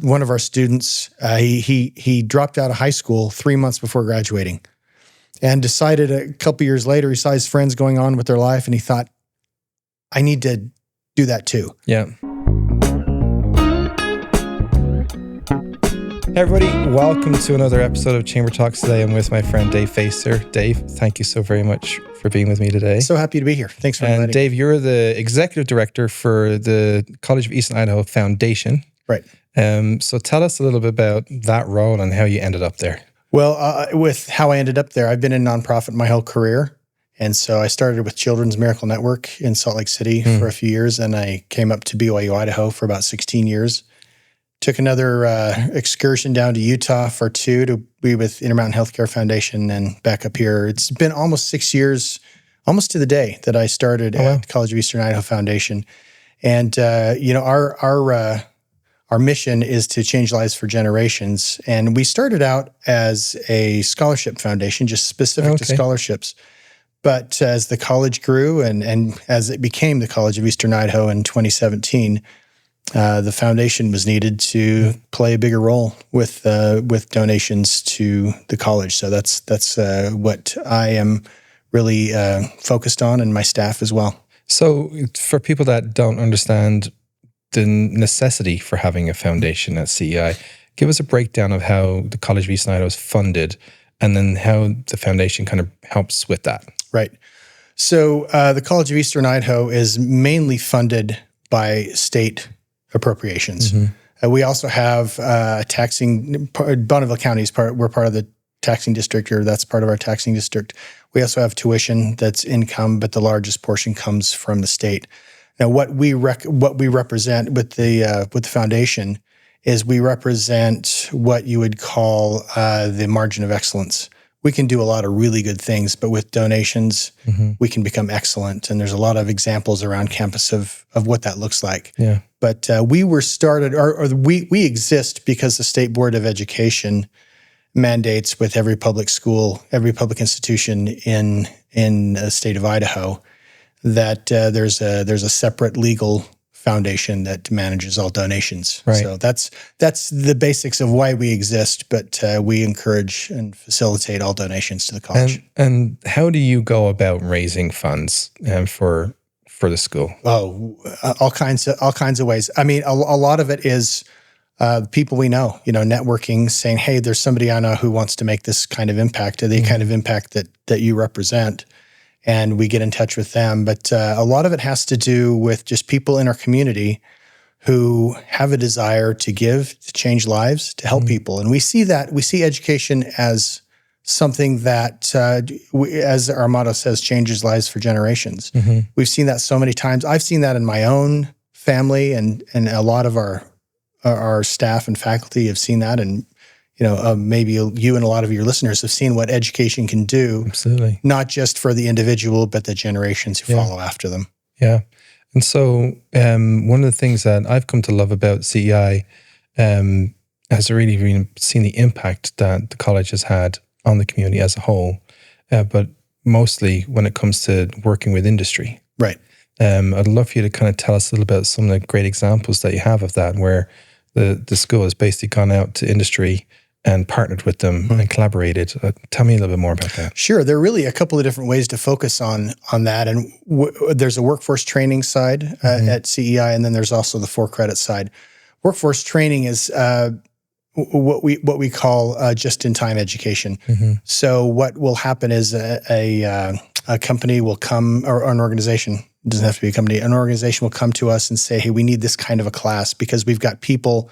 one of our students, he dropped out of high school 3 months before graduating, and decided a couple years later, he saw his friends going on with their life, and he thought, I need to do that too. Yeah. Hey everybody, welcome to another episode of Chamber Talks. Today I'm with my friend Dave Facer. Dave, thank you so very much for being with me today. So happy to be here. Thanks for inviting me. And Dave, you're the executive director for the College of Eastern Idaho Foundation. Right. So tell us a little bit about that role and how you ended up there. Well, with how I ended up there, I've been in nonprofit my whole career. And so I started with Children's Miracle Network in Salt Lake City for a few years, and I came up to BYU, Idaho for about 16 years. Took another excursion down to Utah for 2 to be with Intermountain Healthcare Foundation, and back up here. It's been almost 6 years, almost to the day that I started at College of Eastern Idaho Foundation. And our mission is to change lives for generations. And we started out as a scholarship foundation, just specific to scholarships. But as the college grew and as it became the College of Eastern Idaho in 2017, the foundation was needed to play a bigger role with donations to the college. So that's what I am really focused on, and my staff as well. So for people that don't understand the necessity for having a foundation at CEI, give us a breakdown of how the College of Eastern Idaho is funded, and then how the foundation kind of helps with that. Right. So the College of Eastern Idaho is mainly funded by state appropriations. We also have Bonneville County is we're part of the taxing district, or that's part of our taxing district. We also have tuition that's income, but the largest portion comes from the state. Now, what we represent with the foundation is we represent what you would call the margin of excellence. We can do a lot of really good things, but with donations, we can become excellent. And there's a lot of examples around campus of what that looks like. Yeah. But we were started, we exist because the State Board of Education mandates with every public school, every public institution in the state of Idaho, that there's a separate legal foundation that manages all donations. Right. So that's the basics of why we exist, but we encourage and facilitate all donations to the college. And how do you go about raising funds for the school? Oh, all kinds of ways. I mean, a lot of it is people we know, networking, saying, hey, there's somebody I know who wants to make this kind of impact, or the kind of impact that you represent. And we get in touch with them. But a lot of it has to do with just people in our community who have a desire to give, to change lives, to help people. And we see education as something that, as our motto says, changes lives for generations. We've seen that so many times. I've seen that in my own family, and a lot of our staff and faculty have seen that. And maybe you and a lot of your listeners have seen what education can do. Absolutely. Not just for the individual, but the generations who follow after them. Yeah. And so one of the things that I've come to love about CEI has really seen the impact that the college has had on the community as a whole, but mostly when it comes to working with industry. Right. I'd love for you to kind of tell us a little about some of the great examples that you have of that, where the school has basically gone out to industry and partnered with them and collaborated. Tell me a little bit more about that. Sure. There are really a couple of different ways to focus on that. And there's a workforce training side at CEI, and then there's also the 4-credit side. Workforce training is what we call just-in-time education. So what will happen is a company will come, or an organization, it doesn't have to be a company, an organization will come to us and say, hey, we need this kind of a class because we've got people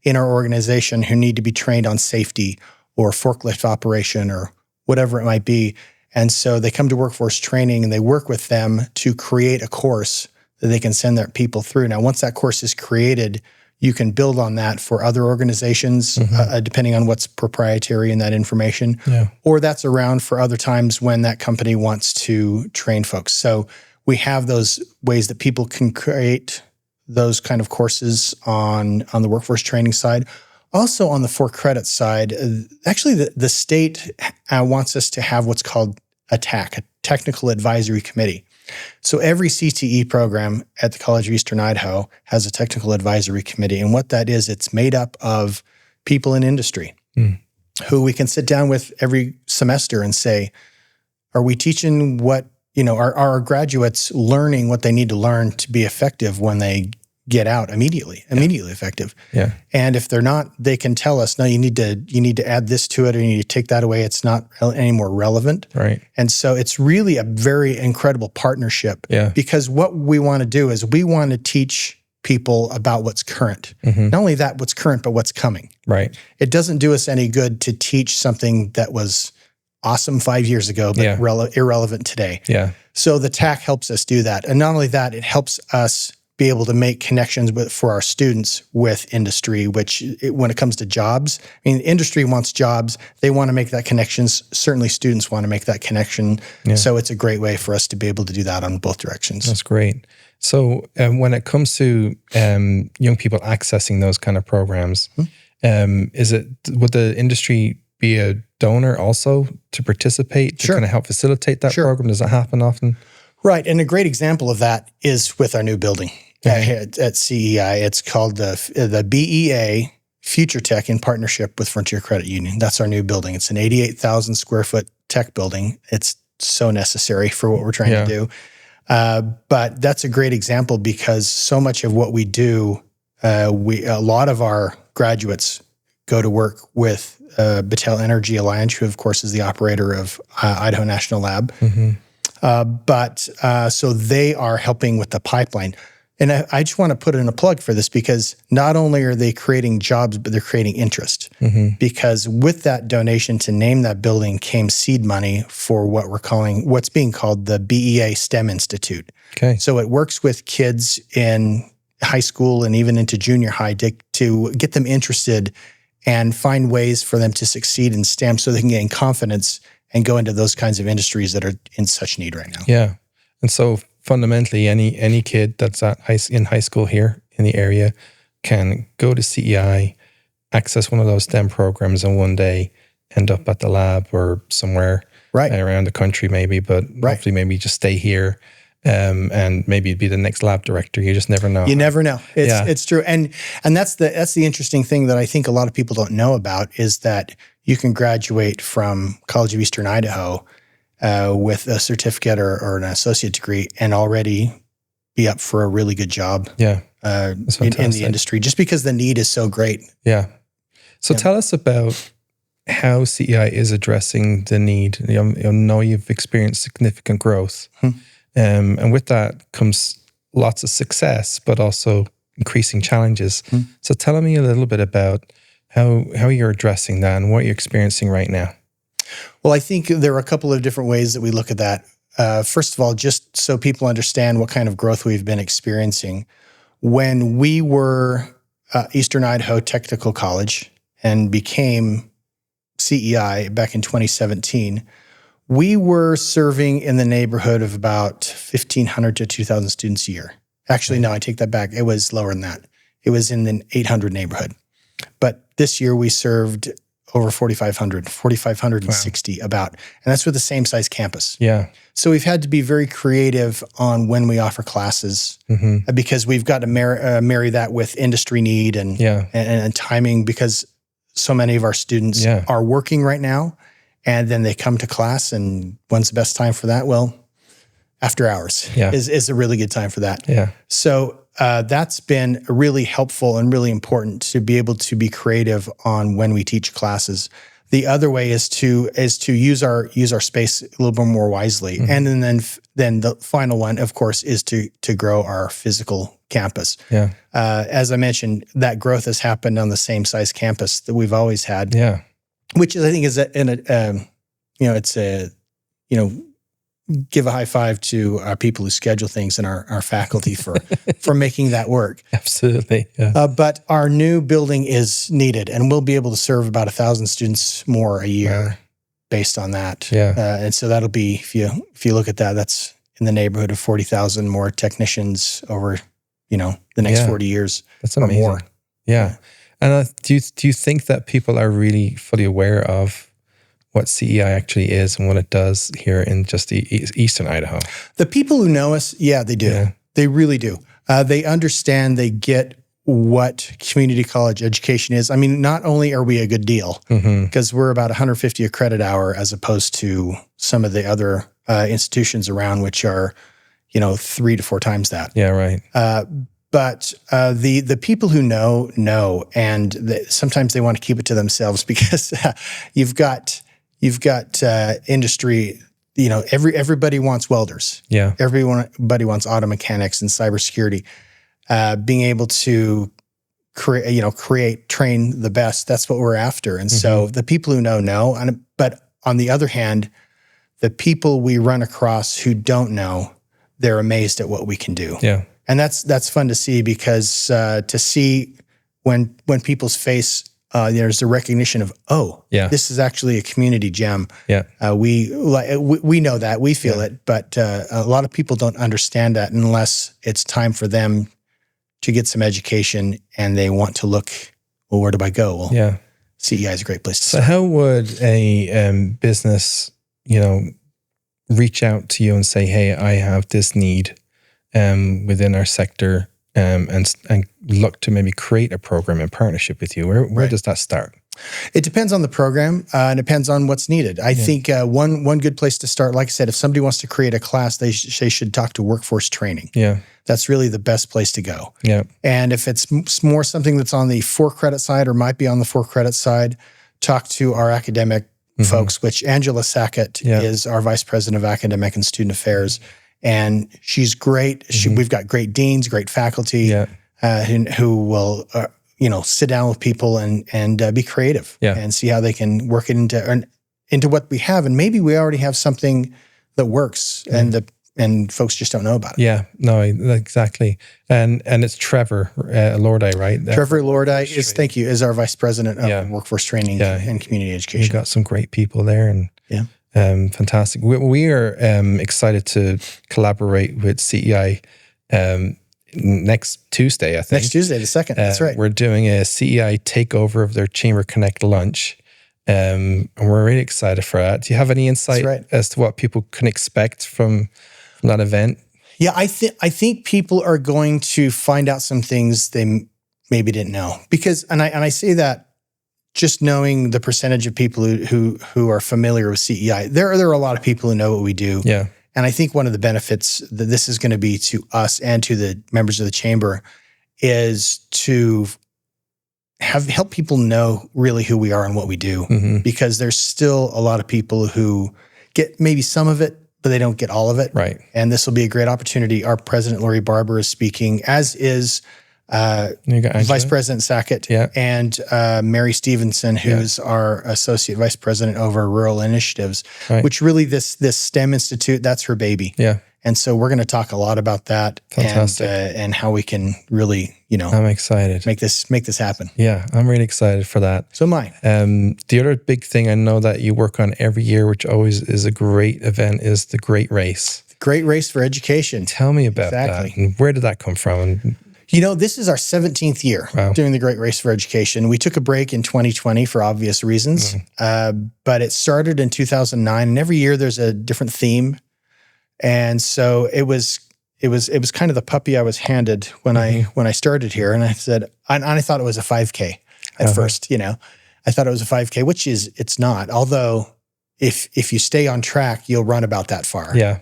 in our organization who need to be trained on safety or forklift operation or whatever it might be. And so they come to workforce training and they work with them to create a course that they can send their people through. Now, once that course is created, you can build on that for other organizations, depending on what's proprietary in that information, or that's around for other times when that company wants to train folks. So we have those ways that people can create those kind of courses on the workforce training side. Also on the 4-credit side, actually the state wants us to have what's called a TAC, a Technical Advisory Committee. So every CTE program at the College of Eastern Idaho has a technical advisory committee. And what that is, it's made up of people in industry who we can sit down with every semester and say, are we teaching what, are our graduates learning what they need to learn to be effective when they get out immediately effective? Yeah. And if they're not, they can tell us, no, you need to add this to it, or you need to take that away. It's not any more relevant. Right. And so it's really a very incredible partnership. Yeah. Because what we want to do is we want to teach people about what's current. Not only that, what's current, but what's coming. Right. It doesn't do us any good to teach something that was awesome 5 years ago, but irrelevant today. Yeah. So the TAC helps us do that. And not only that, it helps us be able to make connections for our students with industry, which when it comes to jobs, industry wants jobs. They want to make that connection. Certainly students want to make that connection. Yeah. So it's a great way for us to be able to do that on both directions. That's great. So when it comes to young people accessing those kind of programs, would the industry be a donor also to participate to kind of help facilitate that program? Does that happen often? Right. And a great example of that is with our new building at CEI. It's called the BEA Future Tech in partnership with Frontier Credit Union. That's our new building. It's an 88,000 square foot tech building. It's so necessary for what we're trying to do. But that's a great example because so much of what we do, a lot of our graduates go to work with Battelle Energy Alliance, who of course is the operator of Idaho National Lab. So they are helping with the pipeline. And I just want to put in a plug for this because not only are they creating jobs, but they're creating interest. Because with that donation to name that building came seed money for what's being called the BEA STEM Institute. Okay. So it works with kids in high school and even into junior high to get them interested and find ways for them to succeed in STEM so they can gain confidence and go into those kinds of industries that are in such need right now. Yeah. And so fundamentally, any kid that's in high school here in the area can go to CEI, access one of those STEM programs, and one day end up at the lab or somewhere around the country maybe, but hopefully maybe just stay here and maybe be the next lab director. You just never know. You never know. It's true. And that's the interesting thing that I think a lot of people don't know about is that you can graduate from College of Eastern Idaho with a certificate or an associate degree and already be up for a really good job in the industry just because the need is so great. Yeah. So tell us about how CEI is addressing the need. You know you've experienced significant growth. And with that comes lots of success, but also increasing challenges. So tell me a little bit about how you're addressing that and what you're experiencing right now. Well, I think there are a couple of different ways that we look at that. First of all, just so people understand what kind of growth we've been experiencing. When we were Eastern Idaho Technical College and became CEI back in 2017, we were serving in the neighborhood of about 1,500 to 2,000 students a year. Actually, no, I take that back. It was lower than that. It was in the 800 neighborhood. But this year we served over 4,560 about. And that's with the same size campus. Yeah. So we've had to be very creative on when we offer classes because we've got to marry that with industry need and timing because so many of our students are working right now. And then they come to class, and when's the best time for that? Well, after hours is a really good time for that. Yeah. So that's been really helpful and really important to be able to be creative on when we teach classes. The other way is to use our space a little bit more wisely, and then the final one, of course, is to grow our physical campus. Yeah. As I mentioned, that growth has happened on the same size campus that we've always had. Yeah. Which I think is give a high five to our people who schedule things and our faculty for making that work. Absolutely. Yeah. But our new building is needed, and we'll be able to serve about 1,000 students more a year based on that. Yeah. And so that'll be, if you look at that, that's in the neighborhood of 40,000 more technicians over, the next 40 years. That's amazing. Or more. Yeah. And do you think that people are really fully aware of what CEI actually is and what it does here in just the Eastern Idaho. The people who know us, yeah, they do. Yeah. They really do. They understand, they get what community college education is. I mean, not only are we a good deal, because we're about 150 a credit hour as opposed to some of the other institutions around, which are, 3 to 4 times that. Yeah, right. But the people who know, and sometimes they want to keep it to themselves because you've got industry. Everybody wants welders. Yeah. Everybody wants auto mechanics and cybersecurity. Being able to train the best. That's what we're after. And so the people who know. But on the other hand, the people we run across who don't know, they're amazed at what we can do. Yeah. And that's fun to see because to see when people's face, there's a recognition of, this is actually a community gem. Yeah. We know that, we feel it, but a lot of people don't understand that unless it's time for them to get some education and they want to look, well, where do I go? Well, CEI is a great place to start. So how would a business, reach out to you and say, hey, I have this need within our sector and look to maybe create a program in partnership with you? Where does that start? It depends on the program and it depends on what's needed. I think one good place to start, like I said, if somebody wants to create a class, they should talk to workforce training. Yeah. That's really the best place to go. Yeah. And if it's more something that's on the 4-credit side or might be on the 4-credit side, talk to our academic folks, which Angela Sackett is our Vice President of Academic and Student Affairs. And she's great. We've got great deans, great faculty who will sit down with people and be creative and see how they can work it into what we have. And maybe we already have something that works and folks just don't know about it. Yeah, no, exactly. And it's Trevor Lordi, right? Trevor Lordi is our Vice President of Workforce Training and Community Education. We've got some great people there and fantastic. We are excited to collaborate with CEI next Tuesday, I think. Next Tuesday, the 2nd. That's right. We're doing a CEI takeover of their Chamber Connect lunch. And we're really excited for that. Do you have any insight as to what people can expect from that event? Yeah, I think people are going to find out some things they maybe didn't know. Because, and I say that just knowing the percentage of people who are familiar with CEI, there are a lot of people who know what we do. Yeah. And I think one of the benefits that this is going to be to us and to the members of the chamber is to help people know really who we are and what we do, because there's still a lot of people who get maybe some of it, but they don't get all of it. Right. And this will be a great opportunity. Our president, Lori Barber, is speaking, as is Vice President Sackett and Mary Stevenson, who's our Associate Vice President over Rural Initiatives, which really this STEM Institute, that's her baby. Yeah. And so we're going to talk a lot about that. Fantastic. And how we can really, I'm excited. Make this happen. Yeah, I'm really excited for that. So am I. The other big thing I know that you work on every year, which always is a great event, is the Great Race. The Great Race for Education. Tell me about that. And where did that come from? This is our 17th year doing the Great Race for Education. We took a break in 2020 for obvious reasons, but it started in 2009, and every year there's a different theme. And so it was kind of the puppy I was handed when I started here, and I said, and I thought it was a 5K at first. I thought it was a 5K, which it's not. Although if you stay on track, you'll run about that far. Yeah.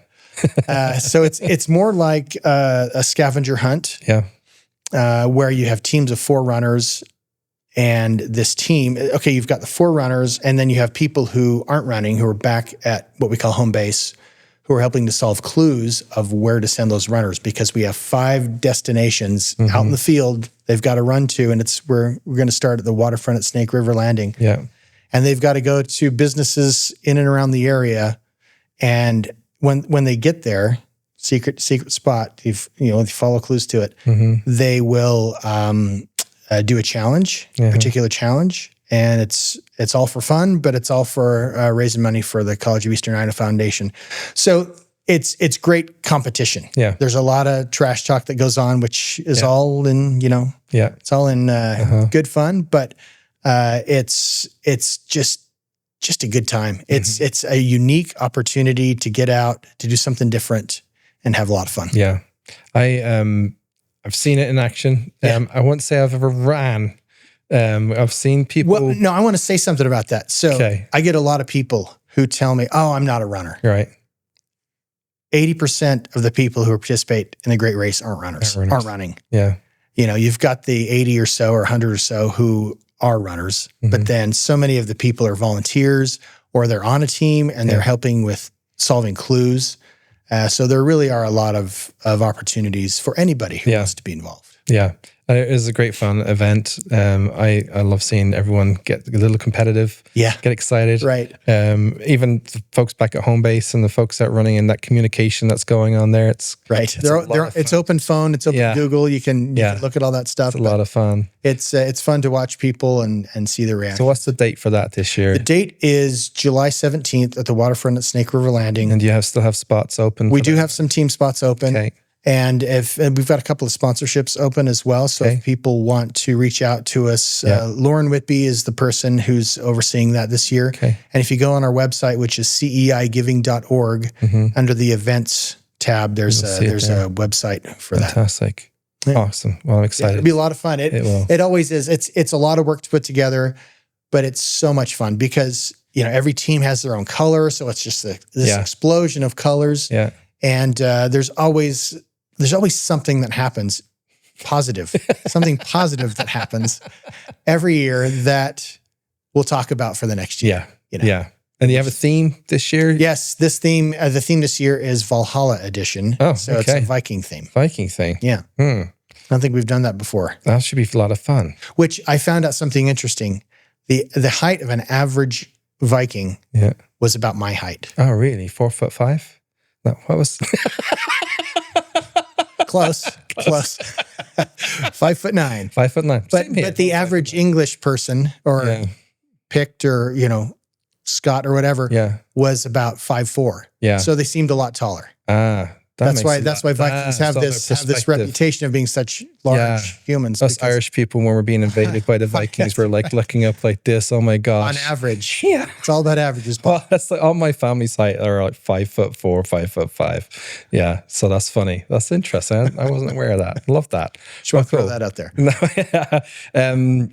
So it's more like a scavenger hunt. Yeah. Where you have teams of 4 runners, and this team, you've got the 4 runners, and then you have people who aren't running, who are back at what we call home base, who are helping to solve clues of where to send those runners, because we have 5 destinations out in the field they've got to run to, and we're going to start at the waterfront at Snake River Landing. Yeah. And they've got to go to businesses in and around the area, and when they get there, secret spot, if you follow clues to it, they will do a challenge, a particular challenge, and it's all for fun, but it's all for raising money for the College of Eastern Idaho Foundation. So it's great competition. Yeah, there's a lot of trash talk that goes on, which is all in it's all in good fun, but it's just just a good time. It's a unique opportunity to get out, to do something different, and have a lot of fun. Yeah. I've seen it in action. Yeah. I wouldn't say I've ever ran. I've seen people. Well, no, I want to say something about that. So Okay. I get a lot of people who tell me, "Oh, I'm not a runner." Right. 80% of the people who participate in the Great Race aren't runners, aren't running. Yeah. You know, you've got the 80 or so or 100 or so who are runners, but then so many of the people are volunteers or they're on a team and they're helping with solving clues. So there really are a lot of opportunities for anybody who wants to be involved. Yeah. It is a great fun event. I love seeing everyone get a little competitive, get excited. Right. Even the folks back at home base and the folks out running and that communication that's going on there. It's right. It's open phone. It's open Google. You can look at all that stuff. It's a lot of fun. It's fun to watch people and see the reaction. So what's the date for that this year? The date is July 17th at the waterfront at Snake River Landing. And do you still have spots open? We do have some team spots open. Okay. And we've got a couple of sponsorships open as well. So if people want to reach out to us, Lauren Whitby is the person who's overseeing that this year. Okay. And if you go on our website, which is ceigiving.org, under the events tab, there's a website for that. Fantastic. Awesome. Well, I'm excited. It'll be a lot of fun. It always is. It's a lot of work to put together, but it's so much fun because, every team has their own color. So it's just this explosion of colors. Yeah. And there's always something that happens positive, something positive that happens every year that we'll talk about for the next year. Yeah. Yeah. And you have a theme this year? Yes. The theme this year is Valhalla edition. Oh, so it's a Viking theme. Viking thing. Yeah. I don't think we've done that before. That should be a lot of fun. Which I found out something interesting. The height of an average Viking was about my height. Oh, really? 4'5"? No, what was... Close. 5'9". 5'9". But the average English person or Pict or, Scott or whatever was about 5'4". Yeah. So they seemed a lot taller. That's why Vikings have this reputation of being such large humans. Us Irish people, when we're being invaded by the Vikings, we're like looking up like this. Oh my gosh! On average, it's all about averages. Well, that's like all my family's height are like 5'4", 5'5". Yeah, so that's funny. That's interesting. I wasn't aware of that. Love that. Just want to throw that out there.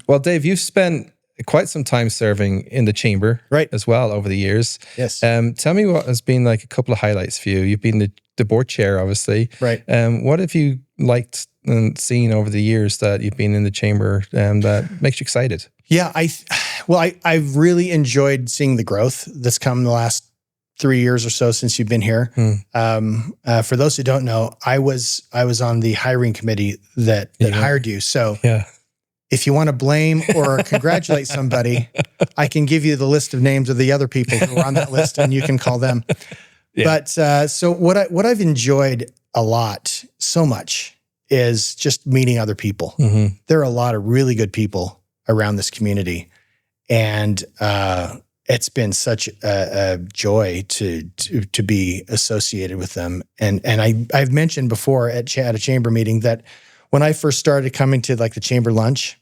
Well, Dave, you've spent quite some time serving in the chamber, as well over the years. Yes. Tell me what has been like a couple of highlights for you. You've been the board chair, obviously. Right. What have you liked and seen over the years that you've been in the chamber that makes you excited? Yeah, I've really enjoyed seeing the growth that's come the last 3 years or so since you've been here. For those who don't know, I was on the hiring committee that hired you. So if you want to blame or congratulate somebody, I can give you the list of names of the other people who are on that list, and you can call them. But so what I've enjoyed a lot, so much, is just meeting other people. There are a lot of really good people around this community, and it's been such a joy to be associated with them. And I've mentioned before at a chamber meeting that when I first started coming to like the chamber lunch,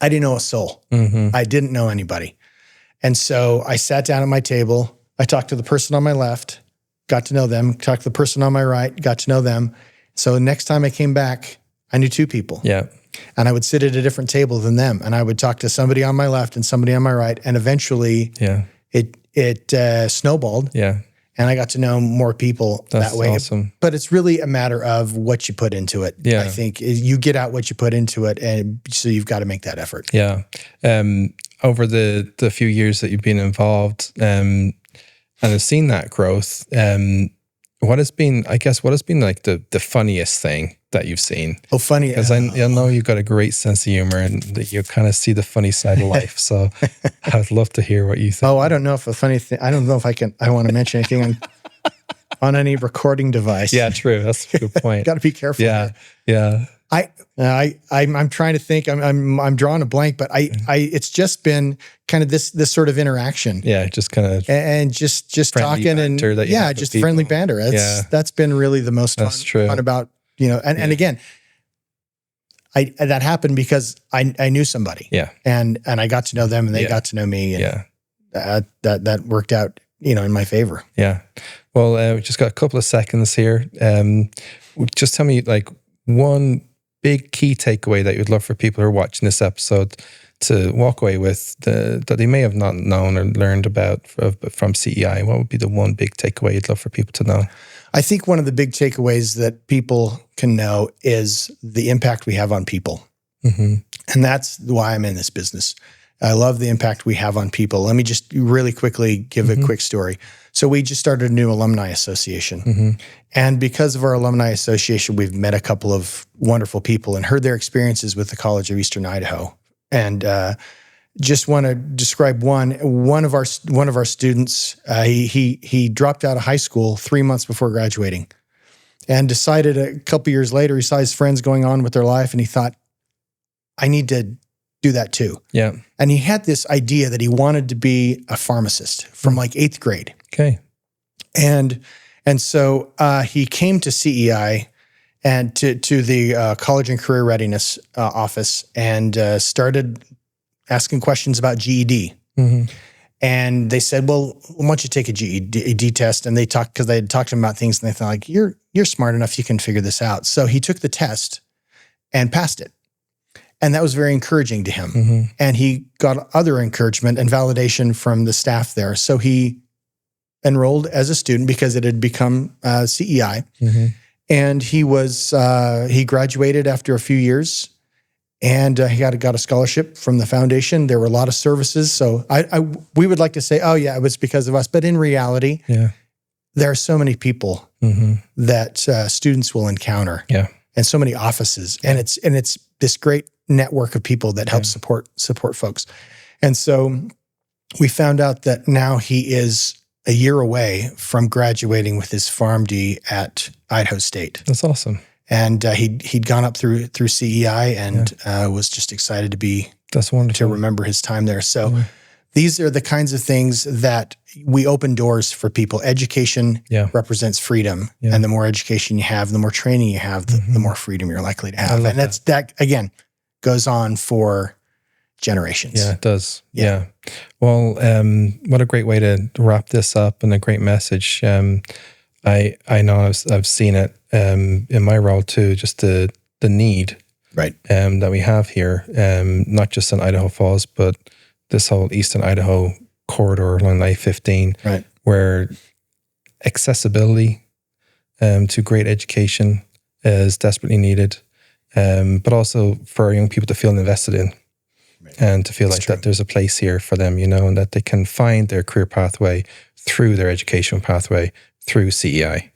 I didn't know a soul. I didn't know anybody. And so I sat down at my table. I talked to the person on my left, got to know them, talked to the person on my right, got to know them. So next time I came back, I knew 2 people. Yeah. And I would sit at a different table than them. And I would talk to somebody on my left and somebody on my right. And eventually it snowballed. Yeah. And I got to know more people that way. Awesome. But it's really a matter of what you put into it. Yeah. I think you get out what you put into it. And so you've got to make that effort. Yeah. Over the few years that you've been involved and have seen that growth, what has been like the funniest thing that you've seen? Oh, funny. Because I know you've got a great sense of humor and that you kind of see the funny side of life. So I'd love to hear what you think. Oh, I don't know if a funny thing, I don't know if I want to mention anything on any recording device. Yeah, true. That's a good point. Got to be careful. Yeah. Yeah. I'm trying to think. I'm drawing a blank, but it's just been kind of this sort of interaction. Yeah, just kind of and just talking and just friendly banter. That's been really the most fun about and again, that happened because I knew somebody. Yeah, and I got to know them and they got to know me. And that worked out, in my favor. Yeah. Well, we just got a couple of seconds here. Just tell me, like, one big key takeaway that you'd love for people who are watching this episode to walk away with that they may have not known or learned about from CEI. What would be the one big takeaway you'd love for people to know? I think one of the big takeaways that people can know is the impact we have on people. Mm-hmm. And that's why I'm in this business. I love the impact we have on people. Let me just really quickly give a quick story. So we just started a new alumni association. Mm-hmm. And because of our alumni association, we've met a couple of wonderful people and heard their experiences with the College of Eastern Idaho. And just want to describe one of our students. He dropped out of high school 3 months before graduating, and decided a couple years later, he saw his friends going on with their life, and he thought, I need to do that too. Yeah. And he had this idea that he wanted to be a pharmacist from like 8th grade. Okay. And so he came to CEI and to the College and Career Readiness office and started asking questions about GED. Mm-hmm. And they said, well, why don't you take a GED test? And they talked, because they had talked to him about things, and they thought, like, you're smart enough, you can figure this out. So he took the test and passed it. And that was very encouraging to him. Mm-hmm. And he got other encouragement and validation from the staff there. So he enrolled as a student because it had become CEI. Mm-hmm. And he graduated after a few years, and he got a scholarship from the foundation. There were a lot of services. So we would like to say, oh yeah, it was because of us. But in reality, there are so many people that students will encounter, and so many offices, and it's this great network of people that help support folks. And so we found out that now he is a year away from graduating with his PharmD at Idaho State. That's awesome. And he'd gone up through CEI and was just excited to be. That's wonderful. To remember his time there. So these are the kinds of things that we open doors for people. Education represents freedom, and the more education you have, the more training you have, the more freedom you're likely to have. And that again goes on for generations. Yeah, it does. Yeah. Well, what a great way to wrap this up, and a great message. I know I've seen it in my role too, just the need that we have here, not just in Idaho Falls, but this whole Eastern Idaho corridor along I-15, where accessibility to great education is desperately needed, but also for our young people to feel invested in. And to feel that there's a place here for them, and that they can find their career pathway through their educational pathway through CEI,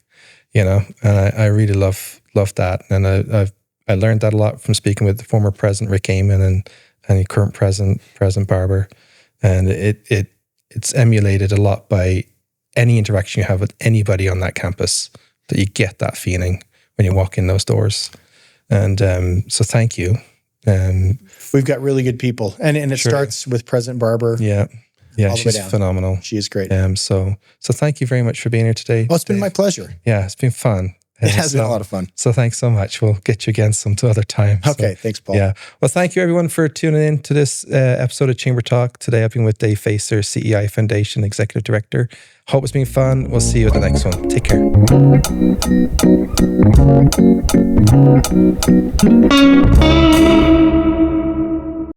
and I really love that. And I learned that a lot from speaking with the former president, Rick Amon, and the current President Barber. And it's emulated a lot by any interaction you have with anybody on that campus, that you get that feeling when you walk in those doors. And so thank you. We've got really good people, and it starts with President Barber. Yeah, she's phenomenal. She is great. So thank you very much for being here today. Oh, it's been my pleasure. Yeah, it's been fun. It has been a lot of fun. So thanks so much. We'll get you again some other time. Okay, thanks, Paul. Yeah. Well, thank you everyone for tuning in to this episode of Chamber Talk. Today I've been with Dave Facer, CEI Foundation Executive Director. Hope it's been fun. We'll see you at the next one. Take care.